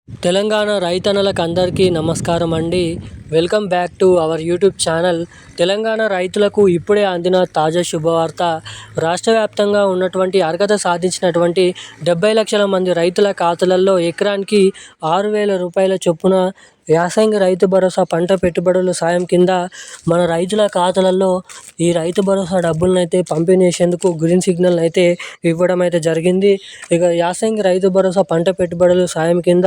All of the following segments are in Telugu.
తెలంగాణ రైతన్నలకు అందరికీ నమస్కారం అండి. Welcome back to our YouTube channel. Telangana రైతులకు ఇప్పుడే అందిన తాజా శుభవార్త. రాష్ట్ర వ్యాప్తంగా ఉన్నటువంటి అర్హత సాధించినటువంటి 70 లక్షల మంది రైతుల ఖాతాలలో ఎకరానికి 6,000 రూపాయల చొప్పున యాసంగి రైతు భరోసా పంట పెట్టుబడుల సాయం కింద మన రైతుల ఖాతాలలో ఈ రైతు భరోసా డబ్బులను అయితే పంపిణీ చేసేందుకు గ్రీన్ సిగ్నల్ అయితే ఇవ్వడం అయితే జరిగింది. ఇక యాసంగి రైతు భరోసా పంట పెట్టుబడుల సాయం కింద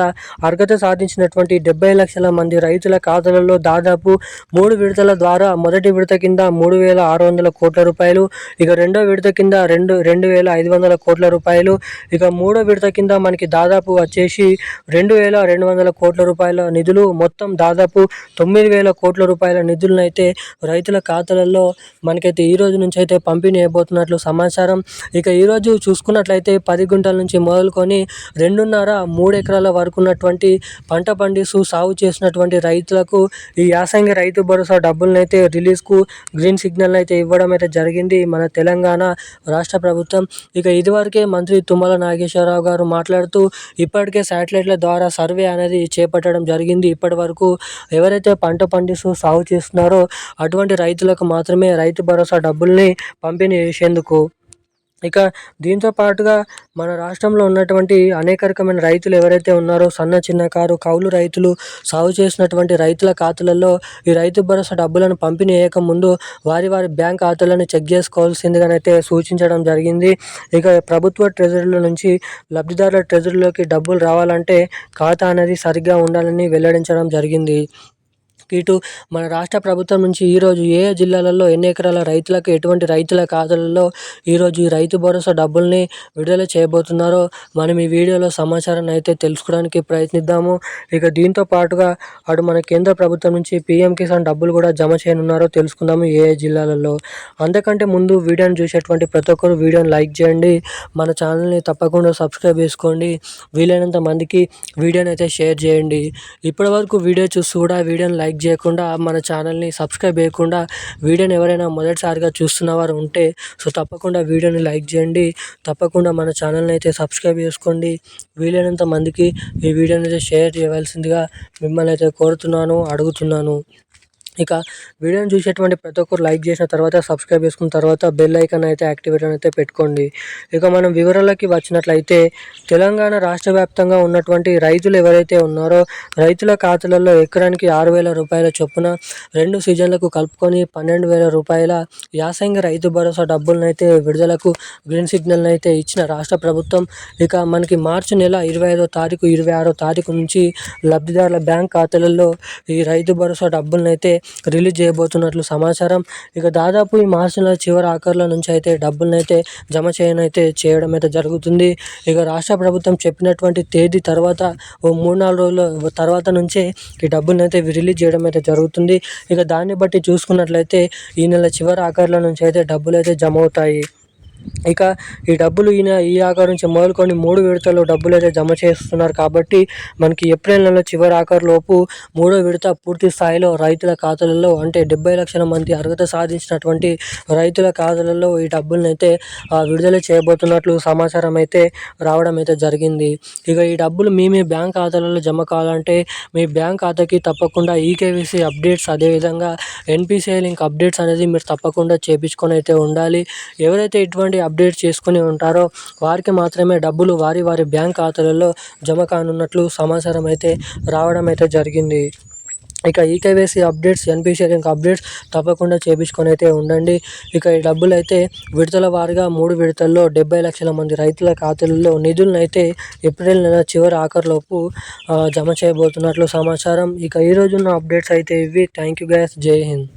అర్హత సాధించినటువంటి 70 లక్షల మంది రైతుల ఖాతాలలో దాదాపు 3 విడతల ద్వారా మొదటి విడత కింద 3,600 కోట్ల రూపాయలు, ఇక రెండో విడత కింద 2,500 కోట్ల రూపాయలు, ఇక మూడో విడత కింద మనకి దాదాపు వచ్చేసి 2,200 కోట్ల రూపాయల నిధులు, మొత్తం దాదాపు 9,000 కోట్ల రూపాయల నిధులను అయితే రైతుల ఖాతాలలో మనకైతే ఈ రోజు నుంచి అయితే పంపిణీ అయిపోతున్నట్లు సమాచారం. ఇక ఈరోజు చూసుకున్నట్లయితే 10 గుంటల నుంచి మొదలుకొని 2.5-3 ఎకరాల వరకు ఉన్నటువంటి పంట పండిస్తూ సాగు చేసినటువంటి రైతులకు ఈ యాసంగి రైతు భరోసా డబ్బులను అయితే రిలీజ్కు గ్రీన్ సిగ్నల్ అయితే ఇవ్వడం అయితే జరిగింది మన తెలంగాణ రాష్ట్ర ప్రభుత్వం. ఇక ఇదివరకే మంత్రి తుమ్మల నాగేశ్వరరావు గారు మాట్లాడుతూ ఇప్పటికే శాటిలైట్ల ద్వారా సర్వే అనేది చేపట్టడం జరిగింది. ఇప్పటి వరకు ఎవరైతే పంట పండిస్తూ సాగు చేస్తున్నారో అటువంటి రైతులకు మాత్రమే రైతు భరోసా డబ్బుల్ని పంపిణీ చేసేందుకు. ఇక దీంతో పాటుగా మన రాష్ట్రంలో ఉన్నటువంటి అనేక రకమైన రైతులు ఎవరైతే ఉన్నారో సన్న చిన్నకారు కౌలు రైతులు సాగు చేసినటువంటి రైతుల ఖాతాలలో ఈ రైతు భరోసా డబ్బులను పంపిణీ చేయకముందు వారి బ్యాంక్ ఖాతాలను చెక్ చేసుకోవాల్సిందిగానైతే సూచించడం జరిగింది. ఇక ప్రభుత్వ ట్రెజరీల నుంచి లబ్ధిదారుల ట్రెజరీలోకి డబ్బులు రావాలంటే ఖాతా అనేది సరిగ్గా ఉండాలని వెల్లడించడం జరిగింది. ఇటు మన రాష్ట్ర ప్రభుత్వం నుంచి ఈరోజు ఏ జిల్లాలలో ఎన్ని ఎకరాల రైతులకు ఎటువంటి రైతుల ఖాతాలలో ఈరోజు ఈ రైతు భరోసా డబ్బుల్ని విడుదల చేయబోతున్నారో మనం ఈ వీడియోలో సమాచారాన్ని అయితే తెలుసుకోవడానికి ప్రయత్నిద్దాము. ఇక దీంతో పాటుగా అటు మన కేంద్ర ప్రభుత్వం నుంచి పీఎం కిసాన్ డబ్బులు కూడా జమ చేయనున్నారో తెలుసుకుందాము ఏ జిల్లాలలో. అంతకంటే ముందు వీడియోని చూసేటువంటి ప్రతి ఒక్కరు వీడియోని లైక్ చేయండి, మన ఛానల్ని తప్పకుండా సబ్స్క్రైబ్ చేసుకోండి, వీలైనంత మందికి వీడియోని అయితే షేర్ చేయండి. ఇప్పటివరకు వీడియో చూసి కూడా వీడియోని లైక్ చేయకుండా మన ఛానల్ని సబ్స్క్రైబ్ చేయకుండా వీడియోని ఎవరైనా మొదటిసారిగా చూస్తున్న వారు ఉంటే తప్పకుండా వీడియోని లైక్ చేయండి, తప్పకుండా మన ఛానల్ని అయితే సబ్స్క్రైబ్ చేసుకోండి, వీలైనంత మందికి ఈ వీడియోని అయితే షేర్ చేయవలసిందిగా మిమ్మల్ని అయితే కోరుతున్నాను, అడుగుతున్నాను. ఇక వీడియోని చూసేటువంటి ప్రతి ఒక్కరు లైక్ చేసిన తర్వాత సబ్స్క్రైబ్ చేసుకున్న తర్వాత బెల్ ఐకాన్ అయితే యాక్టివేట్ అయితే పెట్టుకోండి. ఇక మనం వివరాలకి వచ్చినట్లయితే తెలంగాణ రాష్ట్ర వ్యాప్తంగా ఉన్నటువంటి రైతులు ఎవరైతే ఉన్నారో రైతుల ఖాతాలలో ఎకరానికి 6,000 రూపాయల చొప్పున 2 సీజన్లకు కలుపుకొని 12,000 రూపాయల యాసంగి రైతు భరోసా డబ్బులను అయితే విడుదలకు గ్రీన్ సిగ్నల్ అయితే ఇచ్చిన రాష్ట్ర ప్రభుత్వం. ఇక మనకి మార్చి నెల 25వ తారీఖు 26వ తారీఖు నుంచి లబ్ధిదారుల బ్యాంక్ ఖాతాలలో ఈ రైతు భరోసా డబ్బులను అయితే రిలీజ్ చేయబోతున్నట్లు సమాచారం. ఇక దాదాపు ఈ మార్చి నెల చివరి ఆఖరుల నుంచి అయితే డబ్బులను అయితే జమ చేయడం అయితే జరుగుతుంది. ఇక రాష్ట్ర ప్రభుత్వం చెప్పినటువంటి తేదీ తర్వాత ఓ 3-4 రోజుల తర్వాత నుంచే ఈ డబ్బులను అయితే రిలీజ్ చేయడం అయితే జరుగుతుంది. ఇక దాన్ని బట్టి చూసుకున్నట్లయితే ఈ నెల చివరి ఆఖరుల నుంచి అయితే డబ్బులు అయితే జమ అవుతాయి. ఇక ఈ డబ్బులు ఈ ఆఖరు నుంచి మొదలుకొని 3 విడతల్లో డబ్బులు అయితే జమ చేస్తున్నారు కాబట్టి మనకి ఏప్రిల్ నెల చివరి ఆఖరు లోపు 3వ విడత పూర్తి స్థాయిలో రైతుల ఖాతాలలో అంటే 70 లక్షల మంది అర్హత సాధించినటువంటి రైతుల ఖాతాలలో ఈ డబ్బులను అయితే విడుదల చేయబోతున్నట్లు సమాచారం అయితే రావడం అయితే జరిగింది. ఇక ఈ డబ్బులు మీ బ్యాంక్ ఖాతాలలో జమ కావాలంటే మీ బ్యాంక్ ఖాతాకి తప్పకుండా ఈకేవైసీ అప్డేట్స్, అదేవిధంగా ఎన్పిసిఐ లింక్ అప్డేట్స్ అనేది మీరు తప్పకుండా చేయించుకొని అయితే ఉండాలి. ఎవరైతే ఇటువంటి అప్డేట్ చేసుకుని ఉంటారో వారికి మాత్రమే డబ్బులు వారి బ్యాంక్ ఖాతాలలో జమ కానున్నట్లు సమాచారం అయితే రావడం అయితే జరిగింది. ఇక eKYC updates, NPCI link updates తప్పకుండా చేయించుకొని అయితే ఉండండి. ఇక ఈ డబ్బులు అయితే విడతల వారీగా 3 విడతల్లో 70 లక్షల మంది రైతుల ఖాతాలలో నిధులను అయితే ఏప్రిల్ నెల చివరి ఆఖరులోపు జమ చేయబోతున్నట్లు సమాచారం. ఇక ఈరోజున్న అప్డేట్స్ అయితే ఇవి. థ్యాంక్ యూ గైస్, జై హింద్.